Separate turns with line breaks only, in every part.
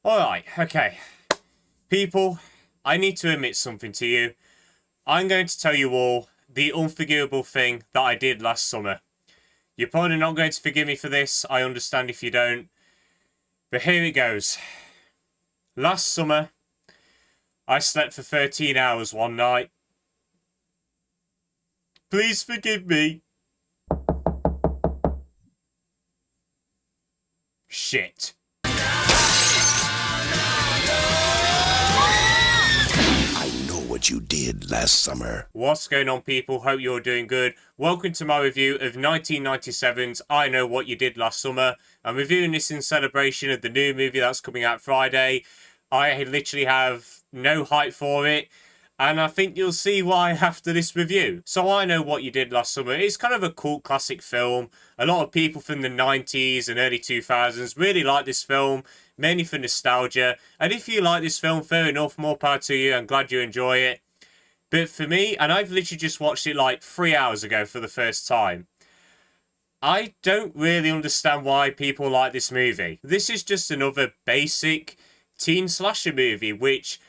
Alright, okay. People, I need to admit something to you. I'm going to tell you all the unforgivable thing that I did last summer. You're probably not going to forgive me for this. I understand if you don't. But here it goes. Last summer, I slept for 13 hours one night. Please forgive me. Shit.
What you did last summer.
What's going on, people? Hope you're doing good. Welcome to my review of 1997's I Know What You Did Last Summer. I'm reviewing this in celebration of the new movie that's coming out Friday. I literally have no hype for it, and I think you'll see why after this review. So I Know What You Did Last Summer. It's kind of a cult classic film. A lot of people from the 90s and early 2000s really like this film, mainly for nostalgia. And if you like this film, fair enough, more power to you. I'm glad you enjoy it. But for me, and I've literally just watched it like 3 hours ago for the first time, I don't really understand why people like this movie. This is just another basic teen slasher movie, which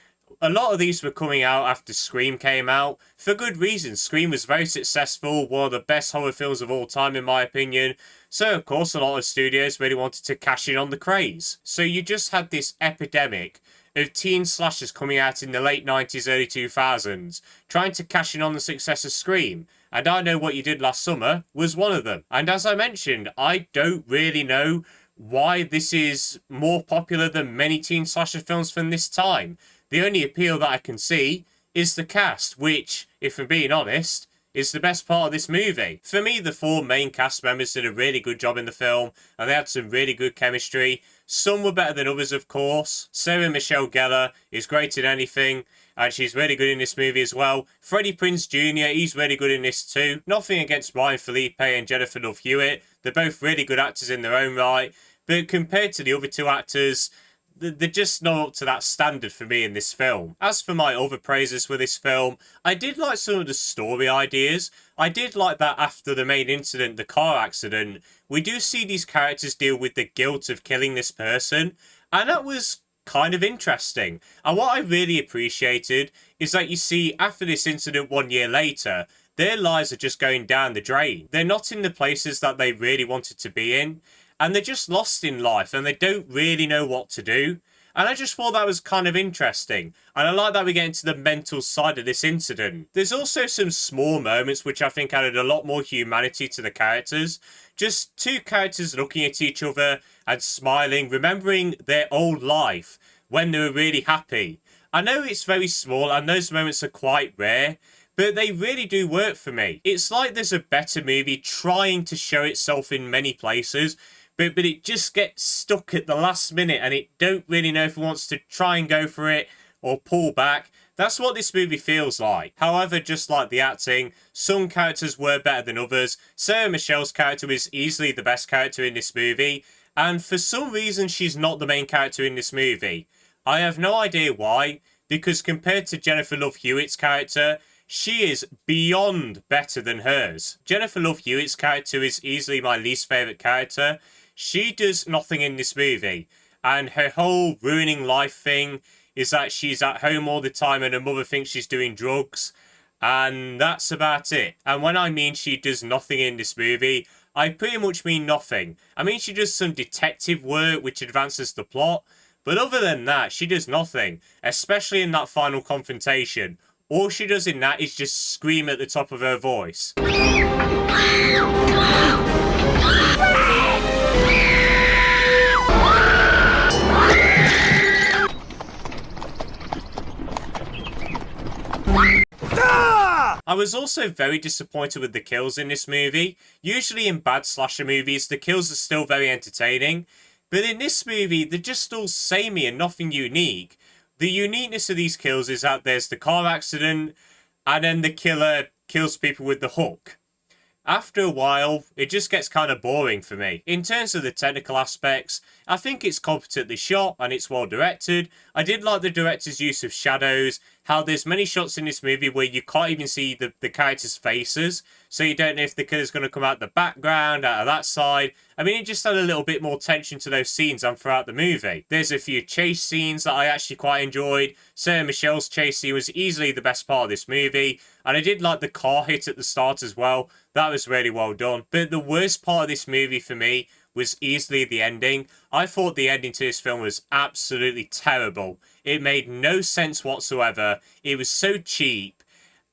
a lot of these were coming out after Scream came out. For good reason. Scream was very successful, one of the best horror films of all time in my opinion. So of course a lot of studios really wanted to cash in on the craze. So you just had this epidemic of teen slashers coming out in the late 90s, early 2000s, trying to cash in on the success of Scream. And I Know What You Did Last Summer was one of them. And as I mentioned, I don't really know why this is more popular than many teen slasher films from this time. The only appeal that I can see is the cast, which, if I'm being honest, is the best part of this movie. For me, the four main cast members did a really good job in the film, and they had some really good chemistry. Some were better than others, of course. Sarah Michelle Gellar is great in anything, and she's really good in this movie as well. Freddie Prinze Jr., he's really good in this too. Nothing against Phillipe and Jennifer Love Hewitt. They're both really good actors in their own right, but compared to the other two actors, they're just not up to that standard for me in this film. As for my other praises for this film, I did like some of the story ideas. I did like that after the main incident, the car accident, we do see these characters deal with the guilt of killing this person, and that was kind of interesting. And what I really appreciated is that you see after this incident 1 year later, their lives are just going down the drain. They're not in the places that they really wanted to be in. And they're just lost in life and they don't really know what to do. And I just thought that was kind of interesting. And I like that we get into the mental side of this incident. There's also some small moments which I think added a lot more humanity to the characters. Just two characters looking at each other and smiling, remembering their old life when they were really happy. I know it's very small and those moments are quite rare, but they really do work for me. It's like there's a better movie trying to show itself in many places, but it just gets stuck at the last minute and it don't really know if it wants to try and go for it or pull back. That's what this movie feels like. However, just like the acting, some characters were better than others. Sarah Michelle's character is easily the best character in this movie, and for some reason she's not the main character in this movie. I have no idea why, because compared to Jennifer Love Hewitt's character, she is beyond better than hers. Jennifer Love Hewitt's character is easily my least favourite character. She does nothing in this movie, and her whole ruining life thing is that she's at home all the time and her mother thinks she's doing drugs, and that's about it. And when I mean she does nothing in this movie, I pretty much mean nothing. I mean she does some detective work which advances the plot, but other than that, she does nothing, especially in that final confrontation. All she does in that is just scream at the top of her voice. I was also very disappointed with the kills in this movie. Usually in bad slasher movies, the kills are still very entertaining, but in this movie, they're just all samey and nothing unique. The uniqueness of these kills is that there's the car accident, and then the killer kills people with the hook. After a while, it just gets kind of boring for me. In terms of the technical aspects, I think it's competently shot and it's well directed. I did like the director's use of shadows, how there's many shots in this movie where you can't even see the characters' faces, so you don't know if the killer's going to come out the background, out of that side. I mean, it just had a little bit more tension to those scenes and throughout the movie. There's a few chase scenes that I actually quite enjoyed. Sarah Michelle's chase scene was easily the best part of this movie, and I did like the car hit at the start as well. That was really well done. But the worst part of this movie for me was easily the ending. I thought the ending to this film was absolutely terrible. It made no sense whatsoever. It was so cheap.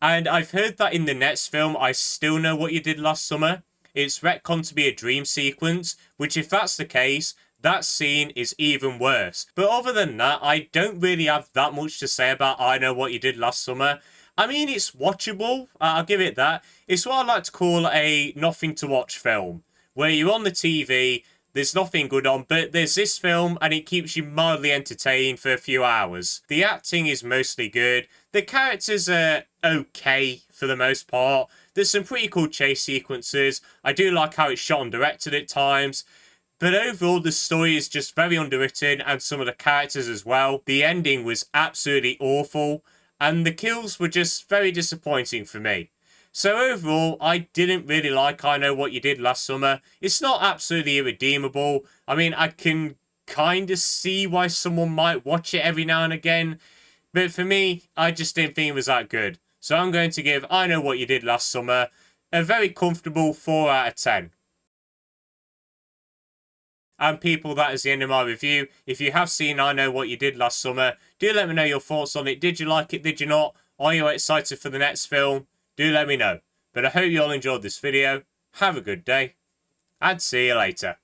And I've heard that in the next film, I Still Know What You Did Last Summer, it's retconned to be a dream sequence, which if that's the case, that scene is even worse. But other than that, I don't really have that much to say about I Know What You Did Last Summer. I mean, it's watchable. I'll give it that. It's what I like to call a nothing to watch film, where you're on the TV, there's nothing good on, but there's this film and it keeps you mildly entertained for a few hours. The acting is mostly good. The characters are okay for the most part. There's some pretty cool chase sequences. I do like how it's shot and directed at times. But overall, the story is just very underwritten, and some of the characters as well. The ending was absolutely awful, and the kills were just very disappointing for me. So overall, I didn't really like I Know What You Did Last Summer. It's not absolutely irredeemable. I mean, I can kind of see why someone might watch it every now and again. But for me, I just didn't think it was that good. So I'm going to give I Know What You Did Last Summer a very comfortable 4 out of 10. And people, that is the end of my review. If you have seen I Know What You Did Last Summer, do let me know your thoughts on it. Did you like it? Did you not? Are you excited for the next film? Do let me know. But I hope you all enjoyed this video. Have a good day. And see you later.